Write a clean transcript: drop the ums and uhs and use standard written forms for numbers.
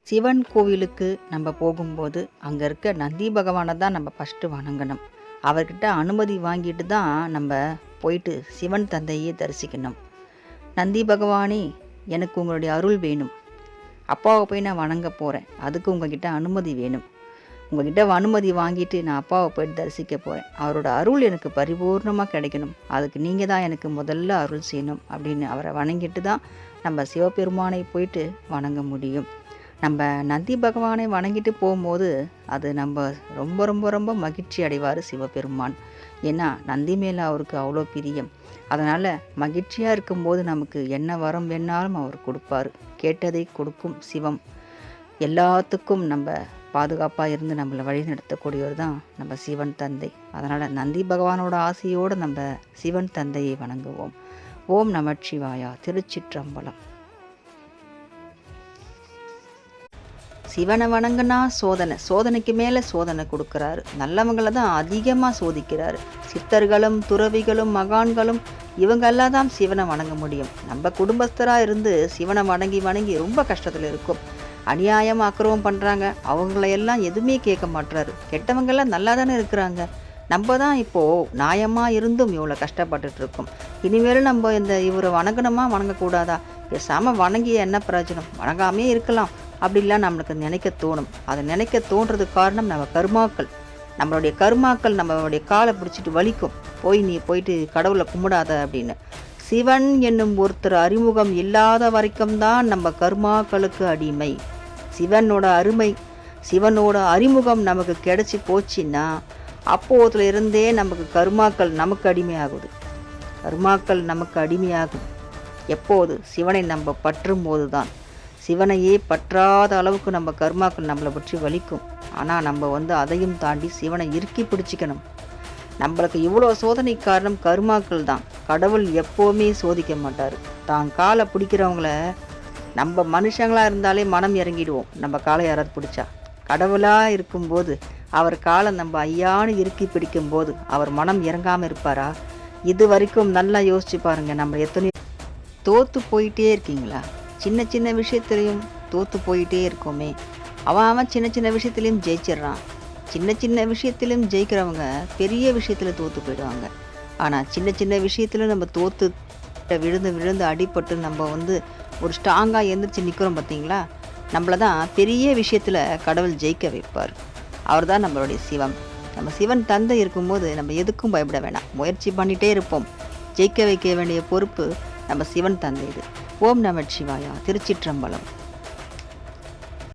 சிவன் கோவிலுக்கு நம்ம போகும்போது அங்கே இருக்க நந்தி பகவானை தான் நம்ம ஃபஸ்ட்டு வணங்கணும். அவர்கிட்ட அனுமதி வாங்கிட்டு தான் நம்ம போயிட்டு சிவன் தந்தையே தரிசிக்கணும். நந்தி பகவானே, எனக்கு உங்களுடைய அருள் வேணும். அப்பாவை போய் நான் வணங்க போகிறேன், அதுக்கு உங்ககிட்ட அனுமதி வேணும். உங்ககிட்ட அனுமதி வாங்கிட்டு நான் அப்பாவை போயிட்டு தரிசிக்க போகிறேன். அவரோட அருள் எனக்கு பரிபூர்ணமாக கிடைக்கணும். அதுக்கு நீங்கள் தான் எனக்கு முதல்ல அருள் செய்யணும் அப்படின்னு அவரை வணங்கிட்டு தான் நம்ம சிவபெருமானை போயிட்டு வணங்க முடியும். நம்ம நந்தி பகவானை வணங்கிட்டு போகும்போது அது நம்ம ரொம்ப ரொம்ப ரொம்ப மகிழ்ச்சி அடைவார் சிவபெருமான். ஏன்னா நந்தி மேலே அவருக்கு அவ்வளோ பிரியம். அதனால் மகிழ்ச்சியாக இருக்கும்போது நமக்கு என்ன வரம் வேணாலும் அவர் கொடுப்பார். கேட்டதை கொடுக்கும் சிவம். எல்லாத்துக்கும் நம்ம பாதுகாப்பாக இருந்து நம்மளை வழி நடத்தக்கூடியவர் தான் நம்ம சிவன் தந்தை. அதனால் நந்தி பகவானோட ஆசையோடு நம்ம சிவன் தந்தையை வணங்குவோம். ஓம் நமச்சிவாயா. திருச்சிற்றம்பலம். சிவனை வணங்கினா சோதனைக்கு மேலே சோதனை கொடுக்குறாரு. நல்லவங்களை தான் அதிகமாக சோதிக்கிறாரு. சித்தர்களும் துறவிகளும் மகான்களும் இவங்கெல்லாம் தான் சிவனை வணங்க முடியும். நம்ம குடும்பஸ்தராக இருந்து சிவனை வணங்கி ரொம்ப கஷ்டத்தில் இருக்கும். அநியாயம் அக்கிரமம் பண்ணுறாங்க, அவங்களையெல்லாம் எதுவுமே கேட்க மாட்டுறாரு. கெட்டவங்கெல்லாம் நல்லா தானே இருக்கிறாங்க. நம்ம தான் இப்போது நியாயமாக இருந்தும் இவ்வளோ கஷ்டப்பட்டுட்ருக்கோம். இனிமேல் நம்ம இவரை வணங்கணுமா வணங்கக்கூடாதா? பேசாமல் வணங்கி என்ன பிரயோஜனம்? வணங்காமே இருக்கலாம் அப்படிலாம் நம்மளுக்கு நினைக்க தோணும். அதை நினைக்க தோன்றதுக்கு காரணம் நம்ம கர்மாக்கள். நம்மளுடைய கர்மாக்கள் நம்மளுடைய காலை பிடிச்சிட்டு வலிக்கும். நீ போயிட்டு கடவுளை கும்பிடாத அப்படின்னு. சிவன் என்னும் ஒருத்தர் அறிமுகம் இல்லாத வரைக்கும் தான் நம்ம கர்மாக்களுக்கு அடிமை. சிவனோட சிவனோட அறிமுகம் நமக்கு கிடைச்சி போச்சுன்னா அப்போதுல இருந்தே நமக்கு கர்மாக்கள் நமக்கு அடிமையாகுது. கர்மாக்கள் நமக்கு அடிமையாகுது எப்போது? சிவனை நம்ம பற்றும் போது தான். சிவனையே பற்றாத அளவுக்கு நம்ம கர்மாக்கள் நம்மளை பற்றி வலிக்கும். ஆனால் நம்ம அதையும் தாண்டி சிவனை இறுக்கி பிடிச்சிக்கணும். நம்மளுக்கு இவ்வளோ சோதனை காரணம் கர்மாக்கள் தான். கடவுள் எப்போவுமே சோதிக்க மாட்டார். தான் காலை பிடிக்கிறவங்கள நம்ம மனுஷங்களாக இருந்தாலே மனம் இறங்கிடுவோம். நம்ம காலை யாராவது பிடிச்சா. கடவுளாக இருக்கும்போது அவர் காலை நம்ம ஐயான்னு இறுக்கி பிடிக்கும்போது அவர் மனம் இறங்காமல் இருப்பாரா? இது வரைக்கும் நல்லா யோசிச்சு பாருங்கள். நம்ம எத்தனையோ தோற்று போயிட்டே இருக்கீங்களா? சின்ன சின்ன விஷயத்துலையும் தோற்று போயிட்டே இருக்கோமே. அவன் சின்ன சின்ன விஷயத்துலையும் ஜெயிச்சிட்றான். சின்ன சின்ன விஷயத்திலும் ஜெயிக்கிறவங்க பெரிய விஷயத்தில் தோற்று போயிடுவாங்க. ஆனால் சின்ன சின்ன விஷயத்தில் நம்ம தோற்று விழுந்து அடிபட்டு நம்ம ஒரு ஸ்ட்ராங்காக எழுந்திரிச்சு நிற்கிறோம் பார்த்தீங்களா? நம்மளை தான் பெரிய விஷயத்தில் கடவுள் ஜெயிக்க வைப்பார். அவர் தான் நம்மளுடைய சிவம். நம்ம சிவன் தந்தை இருக்கும்போது நம்ம எதுக்கும் பயப்பட வேணாம். முயற்சி பண்ணிகிட்டே இருப்போம். ஜெயிக்க வைக்க வேண்டிய பொறுப்பு நம்ம சிவன் தந்தை இது. ஓம் நமச்சிவாயா. திருச்சிற்றம்பலம்.